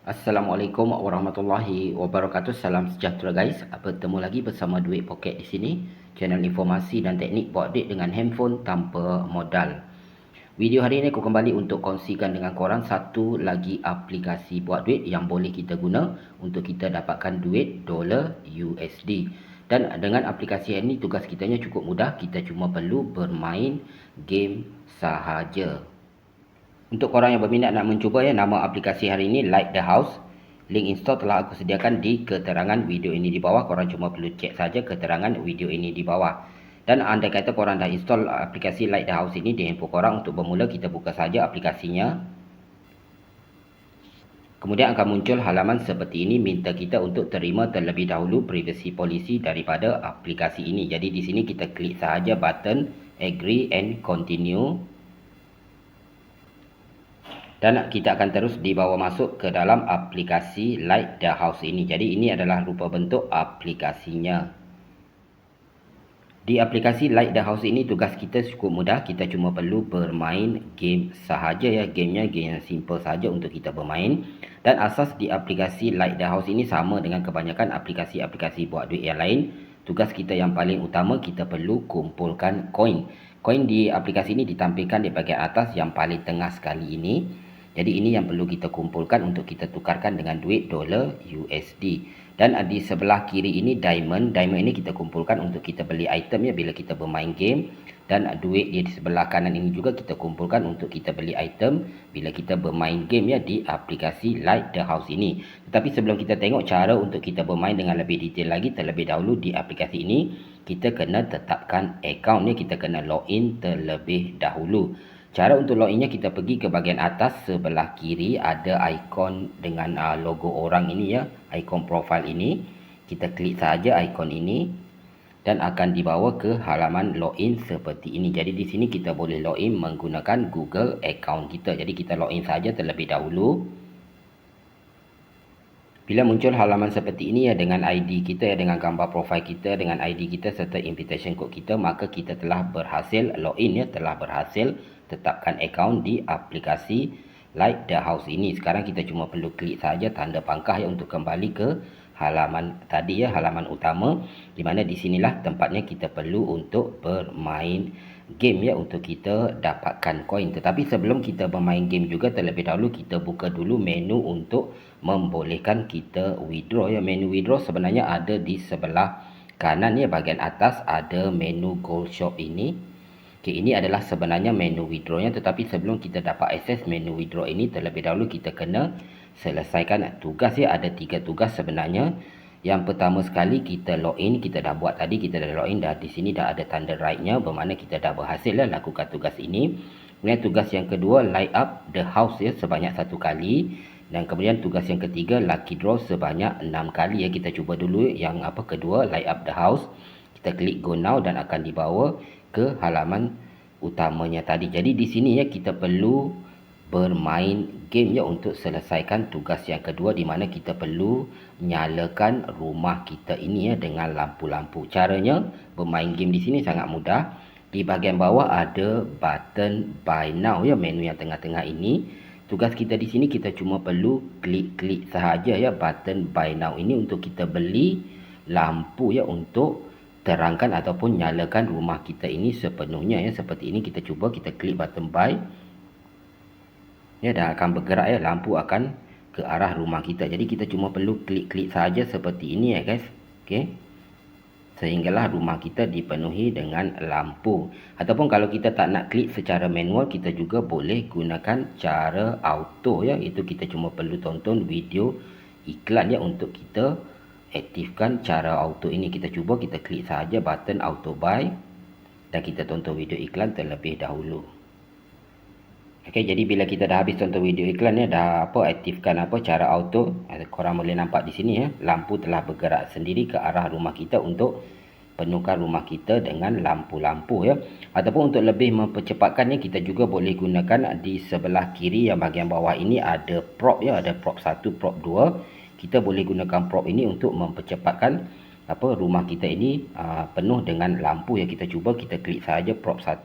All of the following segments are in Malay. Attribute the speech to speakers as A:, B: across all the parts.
A: Assalamualaikum warahmatullahi wabarakatuh. Salam sejahtera guys. Bertemu lagi bersama Duit Poket di sini. Channel informasi dan teknik buat duit dengan handphone tanpa modal. Video hari ini aku kembali untuk kongsikan dengan korang satu lagi aplikasi buat duit yang boleh kita guna untuk kita dapatkan duit dolar USD. Dan dengan aplikasi ini tugas kitanya cukup mudah. Kita cuma perlu bermain game sahaja. Untuk korang yang berminat nak mencuba nama aplikasi hari ini Light the House. Link install telah aku sediakan di keterangan video ini di bawah. Korang cuma perlu cek saja keterangan video ini di bawah. Dan andai kata korang dah install aplikasi Light the House ini di handphone korang, untuk bermula kita buka saja aplikasinya. Kemudian akan muncul halaman seperti ini, minta kita untuk terima terlebih dahulu privasi policy daripada aplikasi ini. Jadi di sini kita klik sahaja button agree and continue. Dan kita akan terus dibawa masuk ke dalam aplikasi Light the House ini. Jadi ini adalah rupa bentuk aplikasinya. Di aplikasi Light the House ini tugas kita cukup mudah. Kita cuma perlu bermain game sahaja ya. Gamenya game yang simple saja untuk kita bermain. Dan asas di aplikasi Light the House ini sama dengan kebanyakan aplikasi-aplikasi buat duit yang lain. Tugas kita yang paling utama, kita perlu kumpulkan koin. Koin di aplikasi ini ditampilkan di bahagian atas yang paling tengah sekali ini. Jadi ini yang perlu kita kumpulkan untuk kita tukarkan dengan duit dolar USD. Dan di sebelah kiri ini diamond. Diamond ini kita kumpulkan untuk kita beli item ya bila kita bermain game. Dan duit di sebelah kanan ini juga kita kumpulkan untuk kita beli item bila kita bermain game ya di aplikasi Light the House ini. Tetapi sebelum kita tengok cara untuk kita bermain dengan lebih detail lagi, terlebih dahulu di aplikasi ini kita kena tetapkan account ya. Kita kena login terlebih dahulu. Cara untuk loginnya, kita pergi ke bahagian atas sebelah kiri, ada ikon dengan logo orang ini ya, ikon profile ini. Kita klik saja ikon ini dan akan dibawa ke halaman login seperti ini. Jadi di sini kita boleh login menggunakan Google account kita. Jadi kita login saja terlebih dahulu. Bila muncul halaman seperti ini ya, dengan ID kita ya, dengan gambar profil kita, dengan ID kita serta invitation code kita, maka kita telah berhasil login ya, telah berhasil tetapkan akaun di aplikasi Light the House ini. Sekarang kita cuma perlu klik saja tanda pangkah ya untuk kembali ke halaman tadi ya, halaman utama, di mana di sinilah tempatnya kita perlu untuk bermain game ya, untuk kita dapatkan koin. Tetapi sebelum kita bermain game juga, terlebih dahulu kita buka dulu menu untuk membolehkan kita withdraw ya. Menu withdraw sebenarnya ada di sebelah kanan ya, bahagian atas ada menu gold shop ini. Okay, ini adalah sebenarnya menu withdrawnya, tetapi sebelum kita dapat akses menu withdraw ini, terlebih dahulu kita kena selesaikan tugas ya. Ada 3 tugas sebenarnya. Yang pertama sekali, kita login. Kita dah buat tadi, kita dah login, dah di sini dah ada tanda right-nya, bermakna kita dah berhasil ya lakukan tugas ini. Kemudian tugas yang kedua, light up the house ya, sebanyak 1 kali. Dan kemudian tugas yang ketiga, lucky draw sebanyak 6 kali ya. Kita cuba dulu yang kedua, light up the house. Kita klik go now dan akan dibawa ke halaman utamanya tadi. Jadi di sini ya, kita perlu bermain game ya untuk selesaikan tugas yang kedua, di mana kita perlu nyalakan rumah kita ini ya dengan lampu-lampu. Caranya bermain game di sini sangat mudah. Di bahagian bawah ada button buy now ya, menu yang tengah-tengah ini. Tugas kita di sini, kita cuma perlu klik-klik sahaja ya button buy now ini untuk kita beli lampu ya, untuk terangkan ataupun nyalakan rumah kita ini sepenuhnya ya. Seperti ini, kita cuba, kita klik button buy ya, dan akan bergerak ya, lampu akan ke arah rumah kita. Jadi kita cuma perlu klik-klik saja seperti ini ya guys. Okey, sehinggalah rumah kita dipenuhi dengan lampu. Ataupun kalau kita tak nak klik secara manual, kita juga boleh gunakan cara auto ya, itu kita cuma perlu tonton video iklan ya untuk kita aktifkan cara auto ini. Kita cuba, kita klik saja button auto buy dan kita tonton video iklan terlebih dahulu. Okey, jadi bila kita dah habis tonton video iklan ya, dah aktifkan cara auto, korang boleh nampak di sini ya, lampu telah bergerak sendiri ke arah rumah kita untuk penuhkan rumah kita dengan lampu-lampu ya. Ataupun untuk lebih mempercepatkannya, kita juga boleh gunakan di sebelah kiri yang bahagian bawah ini ada prop ya, ada prop 1, prop 2. Kita boleh gunakan prop ini untuk mempercepatkan rumah kita ini penuh dengan lampu ya. Kita cuba, kita klik saja prop 1.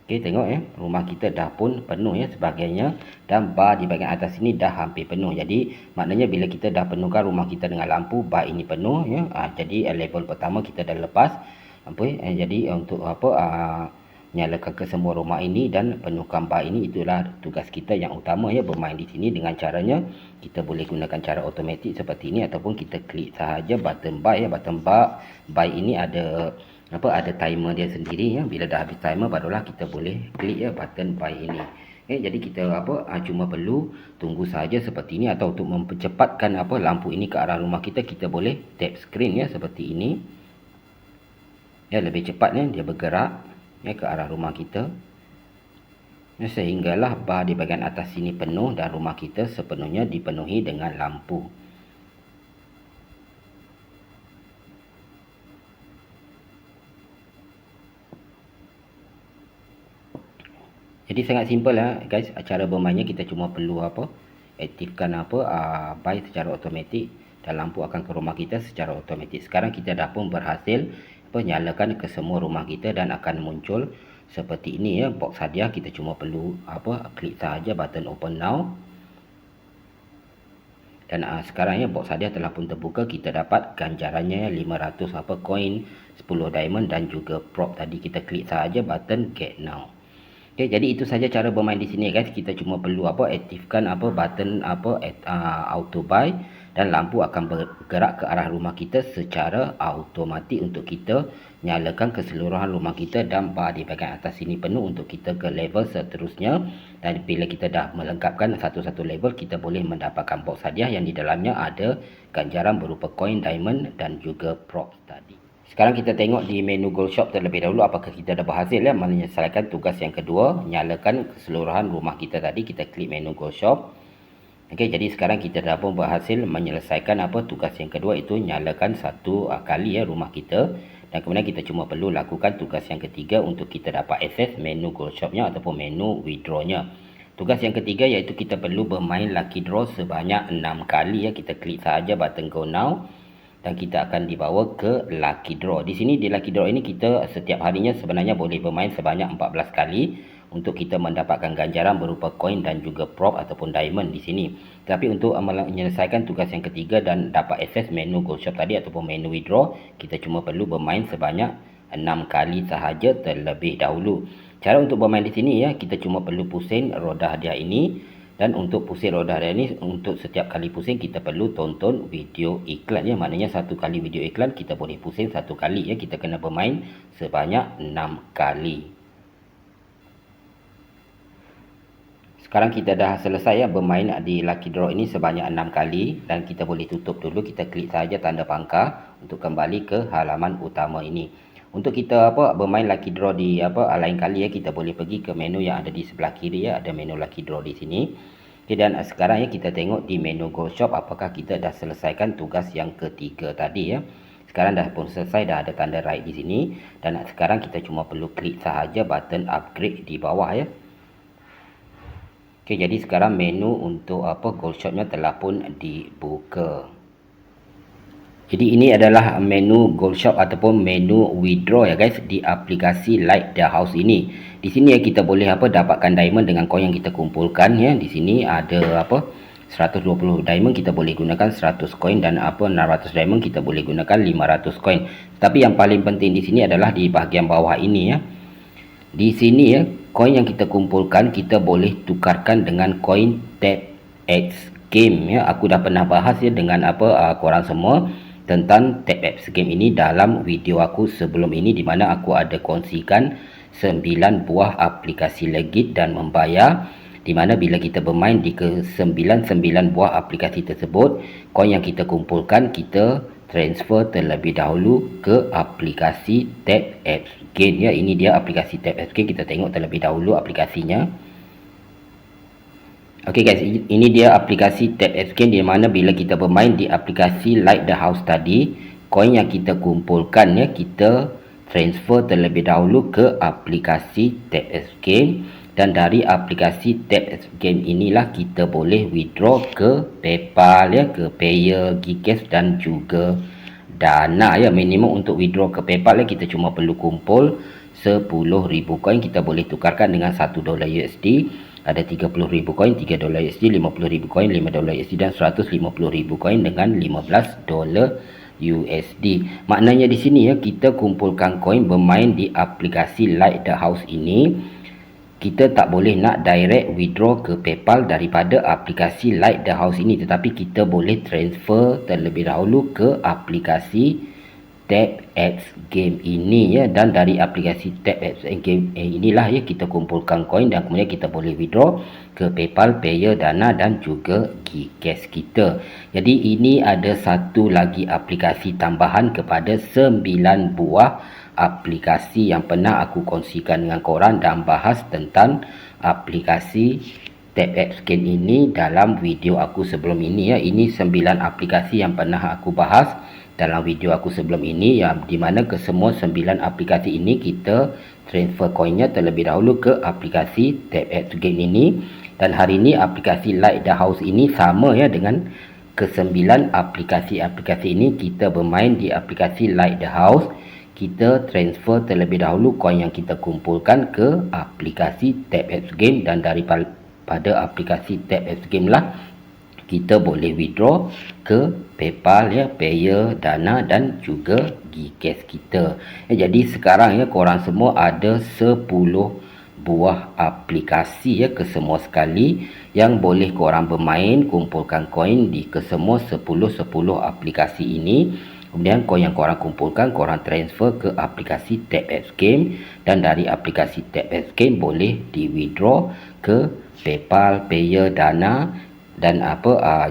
A: Okey, tengok ya, rumah kita dah pun penuh ya sebagainya, dan bar di bahagian atas ini dah hampir penuh. Jadi maknanya bila kita dah penuhkan rumah kita dengan lampu, bar ini penuh ya. Jadi level pertama kita dah lepas. Jadi untuk nyalakan ke semua rumah ini dan penuhkan bar ini, itulah tugas kita yang utama ya, bermain di sini. Dengan caranya kita boleh gunakan cara automatik seperti ini, ataupun kita klik sahaja button buy ya. Button buy ini ada timer dia sendiri ya. Bila dah habis timer barulah kita boleh klik ya button buy ini. Jadi kita cuma perlu tunggu saja seperti ini. Atau untuk mempercepatkan lampu ini ke arah rumah kita, kita boleh tap screen ya seperti ini. Ya, lebih cepat ya dia bergerak ya ke arah rumah kita. Ya, sehinggalah bar di bahagian atas sini penuh dan rumah kita sepenuhnya dipenuhi dengan lampu. Jadi sangat simple lah guys, cara bermainnya. Kita cuma perlu aktifkan buy secara automatik dan lampu akan ke rumah kita secara automatik. Sekarang kita dah pun berhasil nyalakan ke semua rumah kita dan akan muncul seperti ini ya, box hadiah. Kita cuma perlu klik sahaja button open now. Dan sekarang ya box hadiah telah pun terbuka. Kita dapat ganjarannya 500 koin, 10 diamond dan juga prop. Tadi kita klik sahaja button get now. Okey, jadi itu saja cara bermain di sini guys. Kita cuma perlu aktifkan button auto buy dan lampu akan bergerak ke arah rumah kita secara automatik untuk kita nyalakan keseluruhan rumah kita, dan bar di bahagian atas sini penuh untuk kita ke level seterusnya. Dan bila kita dah melengkapkan satu-satu level, kita boleh mendapatkan box hadiah yang di dalamnya ada ganjaran berupa koin, diamond dan juga props tadi. Sekarang kita tengok di menu Gold Shop terlebih dahulu apakah kita dah berhasil ya menyelesaikan tugas yang kedua, nyalakan keseluruhan rumah kita tadi. Kita klik menu Gold Shop. Okey, jadi sekarang kita dah pun berhasil menyelesaikan tugas yang kedua, itu nyalakan satu kali ya rumah kita. Dan kemudian kita cuma perlu lakukan tugas yang ketiga untuk kita dapat akses menu Gold Shop-nya ataupun menu withdraw-nya. Tugas yang ketiga iaitu kita perlu bermain lucky draw sebanyak 6 kali ya. Kita klik sahaja button go now dan kita akan dibawa ke lucky draw. Di sini di lucky draw ini kita setiap harinya sebenarnya boleh bermain sebanyak 14 kali untuk kita mendapatkan ganjaran berupa koin dan juga prop ataupun diamond di sini. Tapi untuk menyelesaikan tugas yang ketiga dan dapat akses menu Gold Shop tadi ataupun menu withdraw, kita cuma perlu bermain sebanyak 6 kali sahaja terlebih dahulu. Cara untuk bermain di sini ya, kita cuma perlu pusing roda hadiah ini. Dan untuk pusing roda hadiah ini, untuk setiap kali pusing kita perlu tonton video iklan ya. Maknanya satu kali video iklan kita boleh pusing satu kali ya. Kita kena bermain sebanyak 6 kali. Sekarang kita dah selesai ya bermain di lucky draw ini sebanyak 6 kali. Dan kita boleh tutup dulu. Kita klik saja tanda pangkar untuk kembali ke halaman utama ini. Untuk kita bermain lucky draw di lain kali ya, kita boleh pergi ke menu yang ada di sebelah kiri ya, ada menu lucky draw di sini. Okay, dan sekarang ya kita tengok di menu Gold Shop apakah kita dah selesaikan tugas yang ketiga tadi ya. Sekarang dah pun selesai, dah ada tanda right di sini, dan sekarang kita cuma perlu klik sahaja button upgrade di bawah ya. Okey, jadi sekarang menu untuk Gold Shop-nya telah pun dibuka. Jadi ini adalah menu Gold Shop ataupun menu withdraw ya guys di aplikasi Light the House ini. Di sini ya kita boleh dapatkan diamond dengan koin yang kita kumpulkan ya. Di sini ada 120 diamond kita boleh gunakan 100 koin, dan 600 diamond kita boleh gunakan 500 koin. Tapi yang paling penting di sini adalah di bahagian bawah ini ya. Di sini ya, koin yang kita kumpulkan kita boleh tukarkan dengan koin Tap X Game ya. Aku dah pernah bahas ya dengan korang semua tentang Tap X Game ini dalam video aku sebelum ini, di mana aku ada kongsikan 9 buah aplikasi legit dan membayar, di mana bila kita bermain di ke 99 buah aplikasi tersebut, koin yang kita kumpulkan kita transfer terlebih dahulu ke aplikasi Tap X Game ya. Ini dia aplikasi Tap X Game. Kita tengok terlebih dahulu aplikasinya. Okey guys, ini dia aplikasi Tap X Game, di mana bila kita bermain di aplikasi Light the House tadi, koin yang kita kumpulkan ya kita transfer terlebih dahulu ke aplikasi Tap X Game, dan dari aplikasi Tap X Game inilah kita boleh withdraw ke PayPal ya, ke Payer, Gcash dan juga Dana ya. Minimum untuk withdraw ke PayPal ya, kita cuma perlu kumpul 10,000 koin. Kita boleh tukarkan dengan $1 USD. Ada 30,000 koin, $3 USD, 50,000 koin, $5 USD dan 150,000 koin dengan $15 USD. Maknanya di sini ya, kita kumpulkan koin bermain di aplikasi Light the House ini. Kita tak boleh nak direct withdraw ke PayPal daripada aplikasi Light the House ini, tetapi kita boleh transfer terlebih dahulu ke aplikasi TapX Game ini ya, dan dari aplikasi TapX Game inilah ya kita kumpulkan koin dan kemudian kita boleh withdraw ke PayPal, Payer, Dana dan juga GCash kita. Jadi ini ada satu lagi aplikasi tambahan kepada 9 buah aplikasi yang pernah aku kongsikan dengan korang dan bahas tentang aplikasi TapX Game ini dalam video aku sebelum ini ya. Ini 9 aplikasi yang pernah aku bahas dalam video aku sebelum ini, yang dimana ke semua 9 aplikasi ini kita transfer koinnya terlebih dahulu ke aplikasi TapX Game ini. Dan hari ini aplikasi Light the House ini sama ya dengan ke-9 aplikasi-aplikasi ini. Kita bermain di aplikasi Light the House, kita transfer terlebih dahulu koin yang kita kumpulkan ke aplikasi TapX Game, dan daripada aplikasi TapX Game lah kita boleh withdraw ke PayPal ya, Payer, Dana dan juga GCash kita. Jadi sekarang ya korang semua ada 10 buah aplikasi ya kesemua sekali yang boleh korang bermain, kumpulkan koin di kesemua 10 aplikasi ini. Kemudian koin yang korang kumpulkan korang transfer ke aplikasi TapX Game, dan dari aplikasi TapX Game boleh di withdraw ke PayPal, Payer, Dana dan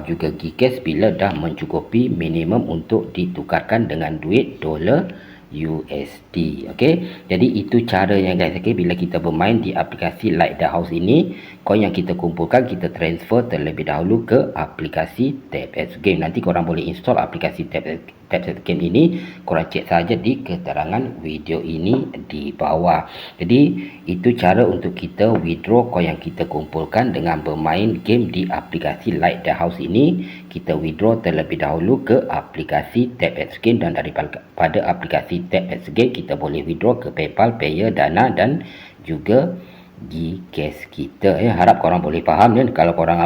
A: juga GCash bila dah mencukupi minimum untuk ditukarkan dengan duit dolar USD. Okey, jadi itu caranya guys. Okey, bila kita bermain di aplikasi Light the House ini, koin yang kita kumpulkan kita transfer terlebih dahulu ke aplikasi TapX Game. Nanti korang boleh install aplikasi TapX Game ini, korang cek saja di keterangan video ini di bawah. Jadi itu cara untuk kita withdraw koin yang kita kumpulkan dengan bermain game di aplikasi Light the House ini. Kita withdraw terlebih dahulu ke aplikasi TapX Game, dan daripada aplikasi TapX Game kita boleh withdraw ke PayPal, Payer, Dana dan juga GCash kita ya. Harap korang boleh faham ya. Kalau korang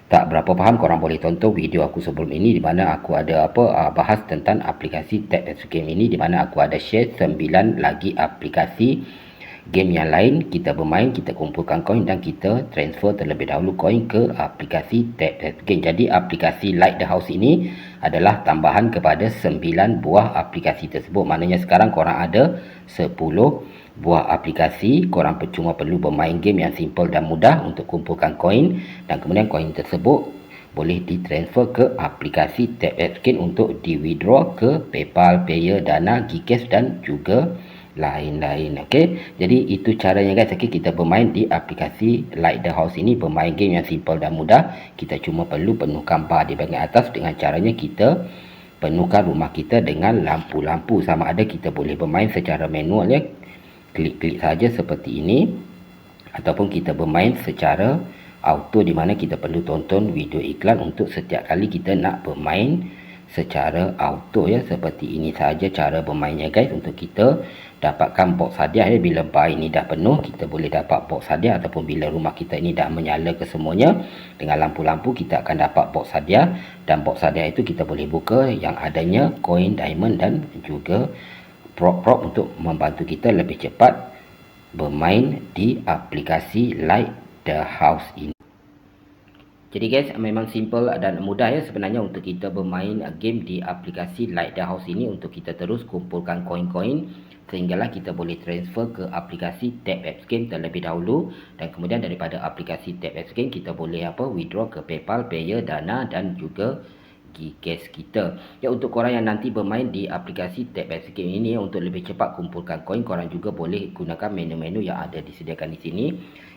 A: tak berapa faham, korang boleh tonton video aku sebelum ini di mana aku ada bahas tentang aplikasi TapX Game ini, di mana aku ada share 9 lagi aplikasi game yang lain kita bermain, kita kumpulkan koin dan kita transfer terlebih dahulu koin ke aplikasi TapX Game. Jadi aplikasi Light the House ini adalah tambahan kepada 9 buah aplikasi tersebut. Maknanya sekarang korang ada 10 buah aplikasi. Korang cuma perlu bermain game yang simple dan mudah untuk kumpulkan koin, dan kemudian koin tersebut boleh ditransfer ke aplikasi TapX Game untuk di withdraw ke PayPal, Payer, Dana, GCash dan juga lain-lain. Okey, jadi itu caranya guys. Okey, kita bermain di aplikasi Light the House ini, bermain game yang simple dan mudah. Kita cuma perlu penuhkan bar di bahagian atas. Dengan caranya kita penuhkan rumah kita dengan lampu-lampu. Sama ada kita boleh bermain secara manual ya, klik-klik saja seperti ini, ataupun kita bermain secara auto, di mana kita perlu tonton video iklan untuk setiap kali kita nak bermain secara auto ya. Seperti ini saja cara bermainnya guys. Untuk kita dapatkan box hadiah ya, bila bar ini dah penuh kita boleh dapat box hadiah, ataupun bila rumah kita ini dah menyala kesemuanya dengan lampu-lampu kita akan dapat box hadiah. Dan box hadiah itu kita boleh buka yang adanya koin, diamond dan juga prop-prop untuk membantu kita lebih cepat bermain di aplikasi Light the House ini. Jadi guys, memang simple dan mudah ya sebenarnya untuk kita bermain game di aplikasi Light the House ini, untuk kita terus kumpulkan koin-koin sehinggalah kita boleh transfer ke aplikasi TapX Game terlebih dahulu, dan kemudian daripada aplikasi TapX Game kita boleh withdraw ke PayPal, Payer, Dana dan juga GCash kita. Ya, untuk korang yang nanti bermain di aplikasi TapX Game ini, untuk lebih cepat kumpulkan koin, korang juga boleh gunakan menu-menu yang ada disediakan di sini.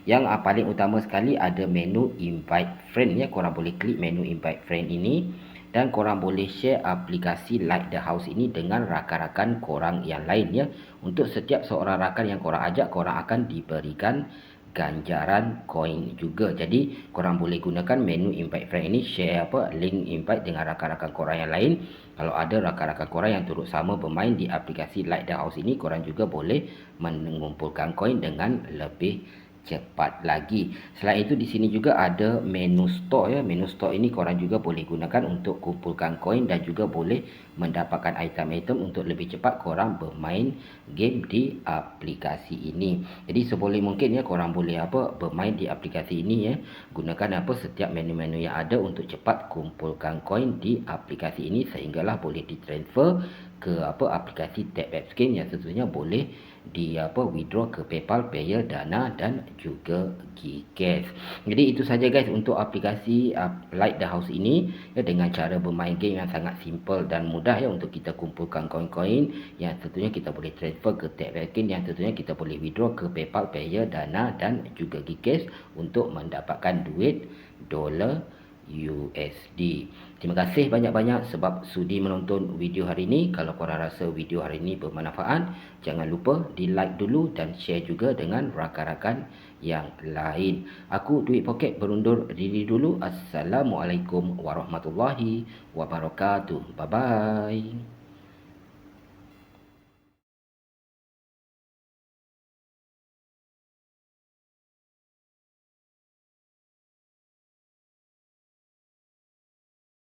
A: Yang paling utama sekali ada menu invite friend ya. Korang boleh klik menu invite friend ini, dan korang boleh share aplikasi Light the House ini dengan rakan-rakan korang yang lain ya. Untuk setiap seorang rakan yang korang ajak, korang akan diberikan ganjaran koin juga. Jadi korang boleh gunakan menu invite friend ini, share link invite dengan rakan-rakan korang yang lain. Kalau ada rakan-rakan korang yang turut sama bermain di aplikasi Light the House ini, korang juga boleh mengumpulkan koin dengan lebih cepat lagi. Selain itu di sini juga ada menu store ya. Menu store ini korang juga boleh gunakan untuk kumpulkan koin dan juga boleh mendapatkan item-item untuk lebih cepat korang bermain game di aplikasi ini. Jadi seboleh mungkin ya korang boleh bermain di aplikasi ini ya. Gunakan setiap menu-menu yang ada untuk cepat kumpulkan koin di aplikasi ini sehinggalah boleh ditransfer ke aplikasi Tap App Scheme yang tentunya boleh di withdraw ke PayPal, Payer, Dana dan juga GCash. Jadi itu saja guys untuk aplikasi Light the House ini ya, dengan cara bermain game yang sangat simple dan mudah ya untuk kita kumpulkan koin-koin yang tentunya kita boleh transfer ke Tap App, yang tentunya kita boleh withdraw ke PayPal, Payer, Dana dan juga GCash untuk mendapatkan duit dolar USD. Terima kasih banyak-banyak sebab sudi menonton video hari ini. Kalau korang rasa video hari ini bermanfaat, jangan lupa di like dulu dan share juga dengan rakan-rakan yang lain. Aku Duit Poket berundur diri dulu. Assalamualaikum warahmatullahi wabarakatuh. Bye bye.